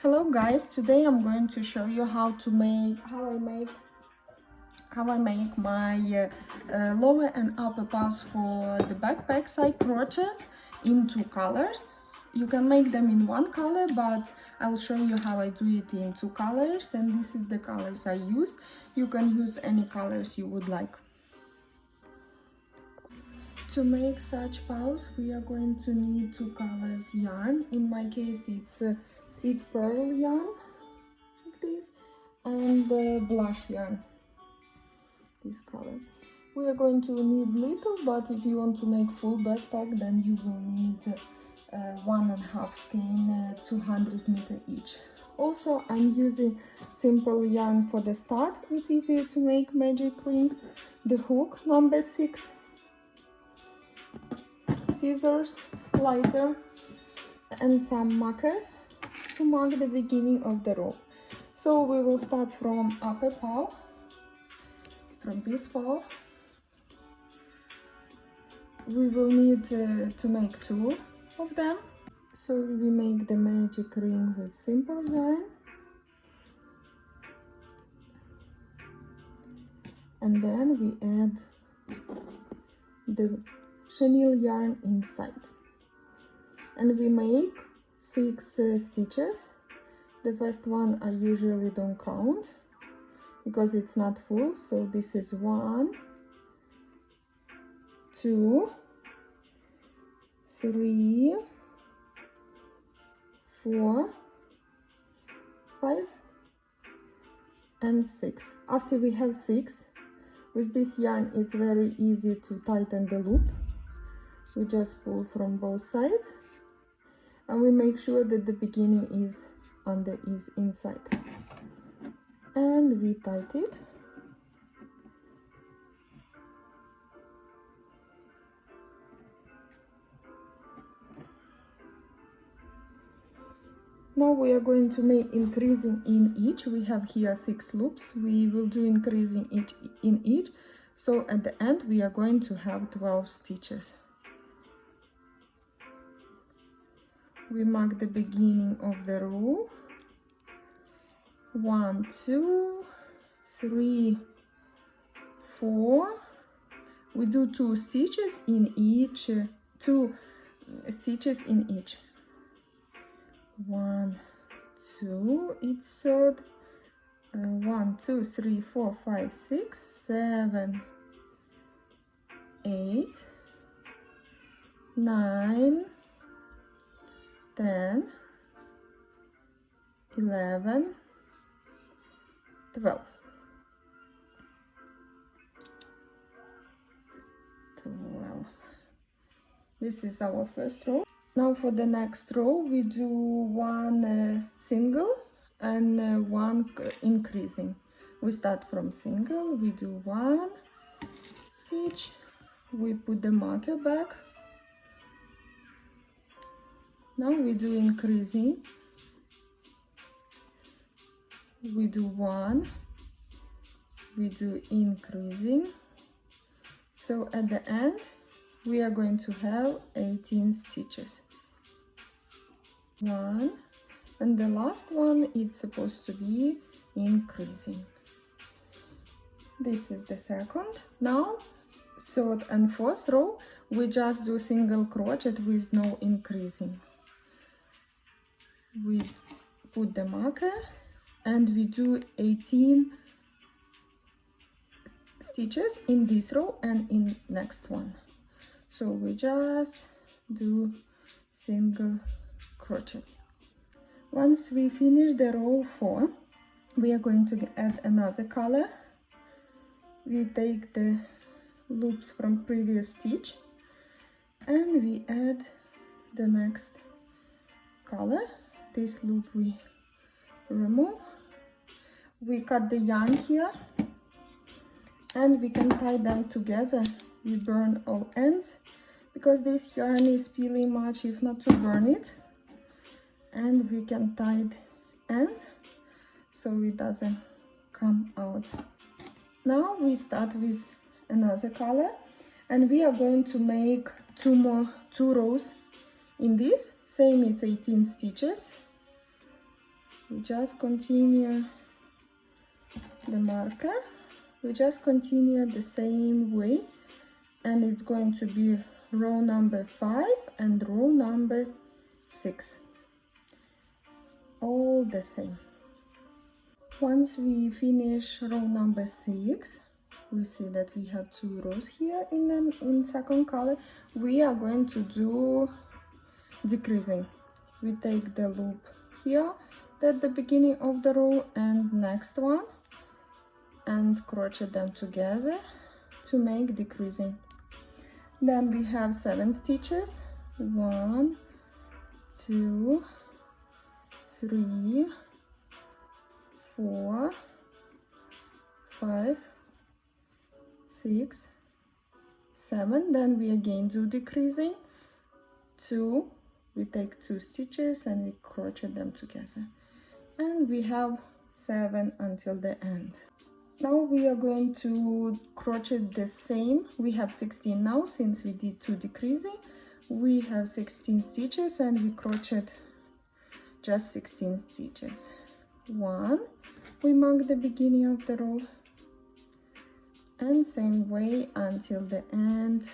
Hello guys, today I'm going to show you how I make my lower and upper paws for the backpack side crochet in two colors. You can make them in one color, but I'll show you how I do it in two colors, and this is the colors I used. You can use any colors you would like. To make such paws, we are going to need two colors yarn. In my case, it's seed pearl yarn, like this, and blush yarn, this color. We are going to need little, but if you want to make full backpack, then you will need 1.5 skein, 200 meter each. Also, I'm using simple yarn for the start. It's easier to make magic ring. The hook number 6, scissors, lighter, and some markers to mark the beginning of the row. So we will start from upper paw, from this paw. We will need to make 2 of them. So we make the magic ring with simple yarn, and then we add the chenille yarn inside, and we make 6 stitches. The first one I usually don't count because it's not full, so this is 1, 2, 3, 4, 5, and 6. After we have 6, with this yarn it's very easy to tighten the loop. We just pull from both sides, and we make sure that the beginning is inside, and we tighten it. Now we are going to make increasing in each. We have here 6 loops. We will do increasing in each, so at the end we are going to have 12 stitches. We mark the beginning of the row. 1, 2, 3, 4. We do 2 stitches in each, 2 stitches in each. 1, 2, it's third. 1, 2, 3, 4, 5, 6, 7, 8, 9, 10, 11, 12. This is our first row. Now for the next row, we do 1 single and 1 increasing. We start from single, we do 1 stitch, we put the marker back. Now we do increasing. We do 1, we do increasing. So at the end, we are going to have 18 stitches. 1, and the last one it's supposed to be increasing. This is the second. Now, third and fourth row, we just do single crochet with no increasing. We put the marker and we do 18 stitches in this row and in next one. So we just do single crochet. Once we finish the row 4, we are going to add another color. We take the loops from previous stitch and we add the next color. This loop we remove. We cut the yarn here and we can tie them together. We burn all ends because this yarn is peeling much if not to burn it, and we can tie ends so it doesn't come out. Now we start with another color, and we are going to make 2 rows in this. Same, it's 18 stitches. we just continue the marker, we just continue the same way, and it's going to be row number 5 and row number 6, all the same. Once we finish row number 6, we see that we have 2 rows here in second color. We are going to do decreasing. We take the loop here at the beginning of the row and next one, and crochet them together to make decreasing. Then we have 7 stitches. 1, 2, 3, 4, 5, 6, 7. Then we again do decreasing. 2, we take 2 stitches and we crochet them together, and we have 7 until the end. Now we are going to crochet the same. We have 16 now, since we did 2 decreasing. We have 16 stitches and we crochet just 16 stitches. 1, we mark the beginning of the row, and same way until the end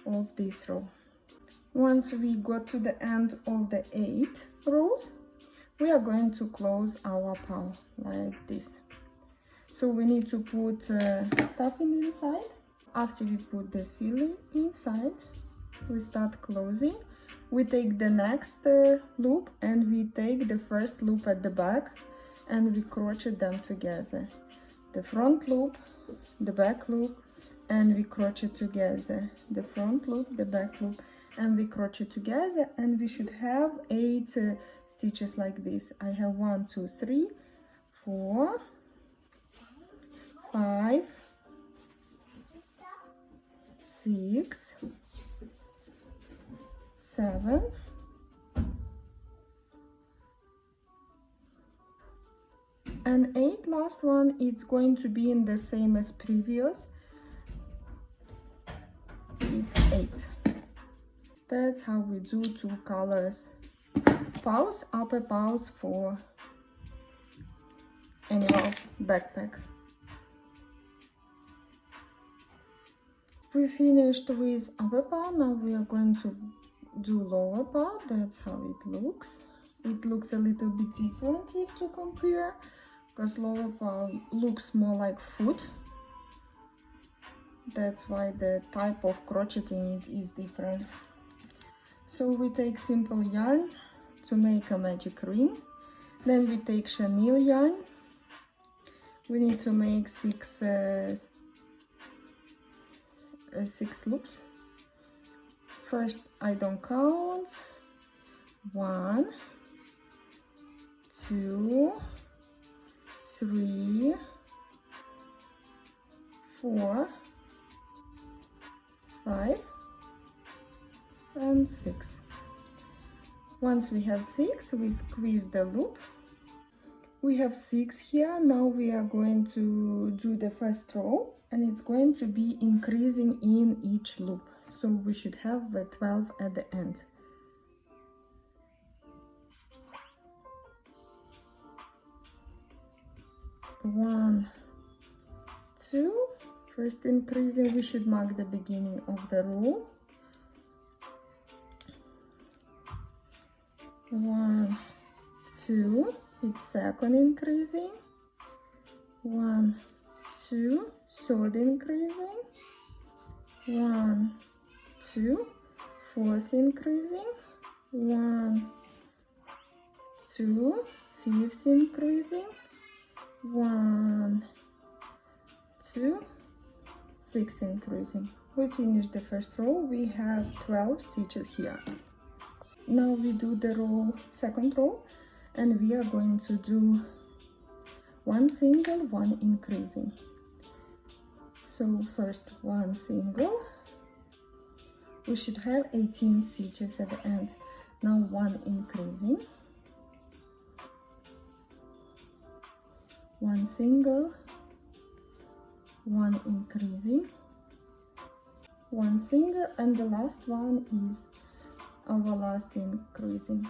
of this row. Once we got to the end of the 8 rows, we are going to close our PAW like this. So we need to put stuffing inside. After we put the filling inside, we start closing. We take the next loop and we take the first loop at the back and we crochet them together. The front loop, the back loop, and we crochet together. The front loop, the back loop, and we crochet together, and we should have 8 stitches like this. I have 1, 2, 3, 4, 5, 6, 7, and 8. Last one, it's going to be in the same as previous. It's 8. That's how we do 2 colors PAWS, upper PAWS for animal backpack. We finished with upper PAW. Now we are going to do lower PAW. That's how it looks. It looks a little bit different if to compare, because lower PAW looks more like foot. That's why the type of crocheting it is different. So we take simple yarn to make a magic ring. Then we take chenille yarn. We need to make 6 loops. First, I don't count. 1, 2, 3, 4, 5, and 6. Once we have 6, we squeeze the loop. We have 6 here. Now we are going to do the first row, and it's going to be increasing in each loop. So we should have 12 at the end. One, 2. First increasing, we should mark the beginning of the row. 1, 2. It's second increasing. 1, 2. Third increasing. 1, 2. Fourth increasing. 1, 2. Fifth increasing. 1, 2. Sixth increasing. We finished the first row. We have 12 stitches here. Now we do the second row, and we are going to do 1 single, 1 increasing. So first 1 single. We should have 18 stitches at the end. Now 1 increasing, 1 single, 1 increasing, 1 single, and the last one is our last increasing.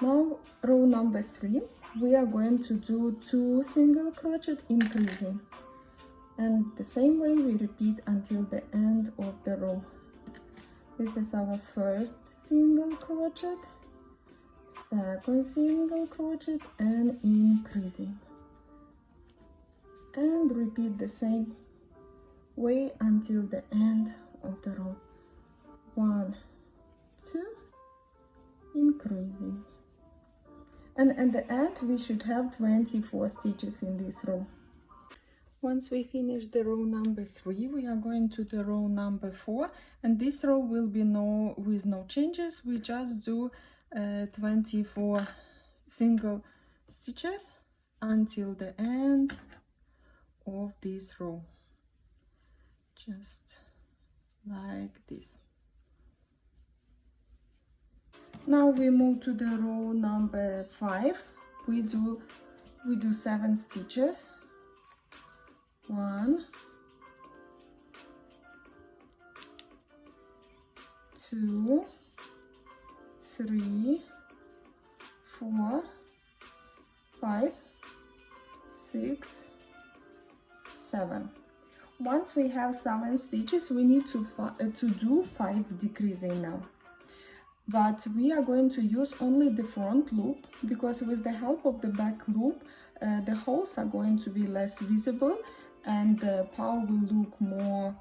Now row number 3, we are going to do 2 single crochet increasing, and the same way we repeat until the end of the row. This is our first single crochet, second single crochet, and increasing, and repeat the same way until the end of the row. 1, 2, increasing, and at the end we should have 24 stitches in this row. Once we finish the row number 3, we are going to the row number 4, and this row will be with no changes. We just do 24 single stitches until the end of this row, just like this. Now we move to the row number 5. We do 7 stitches. 1, 2, 3, 4, 5, 6, 7. Once we have 7 stitches, we need to do 5 decreasing now. But we are going to use only the front loop, because with the help of the back loop, the holes are going to be less visible and the PAW will look more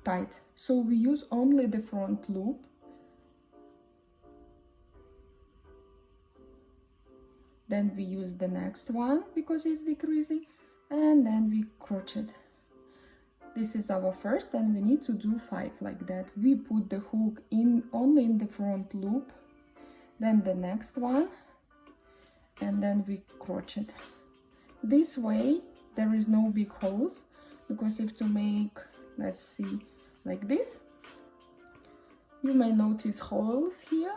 tight. So we use only the front loop. Then we use the next one because it's decreasing, and then we crochet. This is our first, and we need to do 5 like that. We put the hook only in the front loop, then the next one, and then we crochet. This way there is no big holes, because if to make, let's see, like this, you may notice holes here,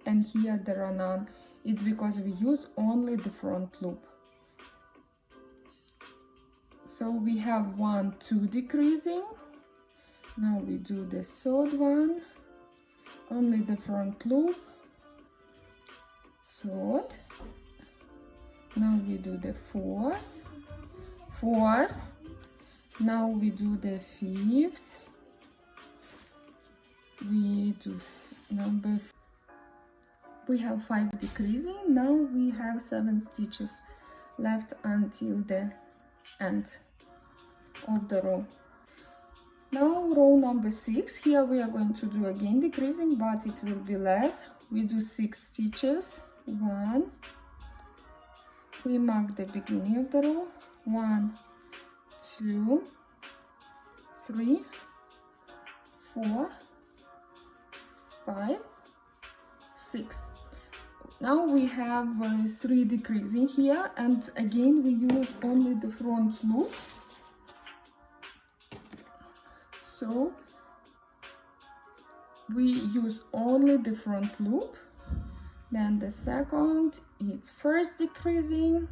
and here there are none. It's because we use only the front loop. So we have 1, 2 decreasing. Now we do the third one, only the front loop, third. Now we do the fourth. Now we do the fifth. We do number. We have 5 decreasing. Now we have 7 stitches left until the end of the row. Now row number 6. Here we are going to do again decreasing, but it will be less. We do 6 stitches. 1. We mark the beginning of the row. 1, 2, 3, 4, 5, 6. Now we have 3 decreasing here, and again we use only the front loop. So we use only the front loop. Then the second, it's first decreasing,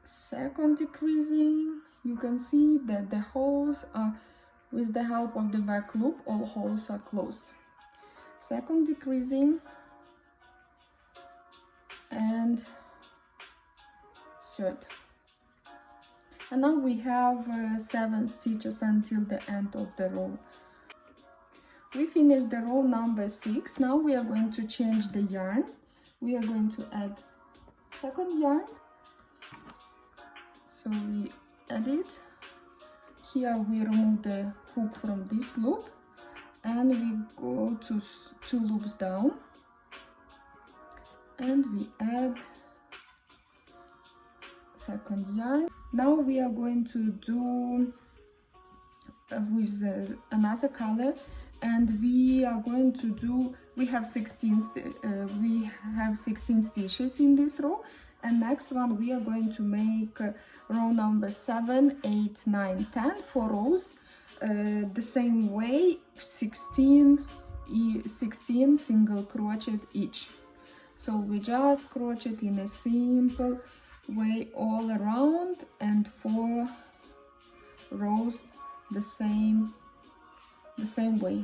second decreasing. You can see that the holes are, with the help of the back loop, all holes are closed. Second decreasing, and third. And now we have 7 stitches until the end of the row. We finished the row number 6. Now we are going to change the yarn. We are going to add second yarn. So we add it. Here we remove the hook from this loop, and we go to 2 loops down, and we add second yarn. Now we are going to do with another color, and we are going to do, we have 16 stitches in this row, and next one we are going to make row number 7, 8, 9, 10, 4 rows the same way, 16 single crochet each. So we just crochet in a simple way all around, and 4 rows the same way.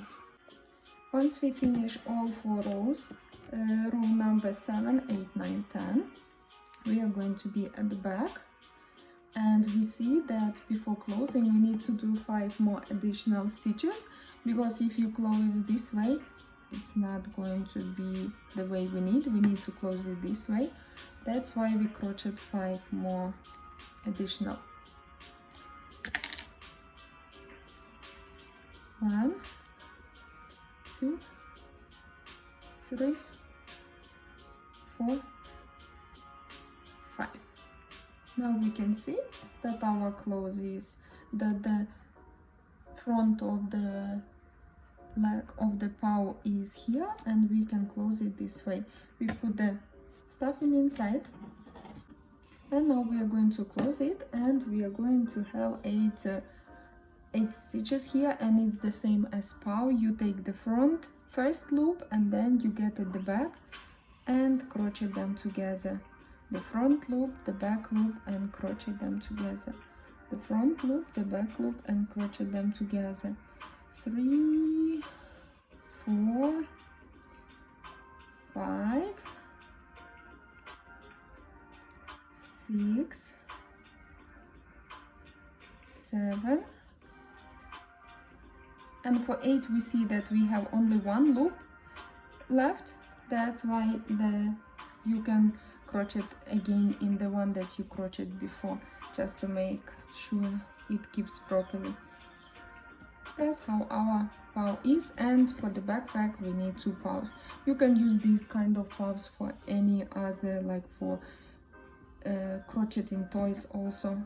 Once we finish all 4 rows, row number 7, 8, 9, 10, we are going to be at the back, and we see that before closing we need to do 5 more additional stitches, because if you close this way, it's not going to be the way we need to close it this way. That's why we crochet 5 more additional. 1, 2, 3, 4, 5. Now we can see that our clothes is that the front of the leg of the PAW is here, and we can close it this way. We put the stuffing inside, and now we are going to close it, and we are going to have 8 stitches here, and it's the same as PAW. You take the front first loop, and then you get at the back and crochet them together. The front loop, the back loop, and crochet them together. The front loop, the back loop, and crochet them together. 3, 4, 5, 6, 7, and for 8 we see that we have only 1 loop left. That's why you can crochet again in the one that you crocheted before, just to make sure it keeps properly. That's how our PAW is, and for the backpack we need 2 PAWs. You can use these kind of PAWs for any other, like for crocheting toys also.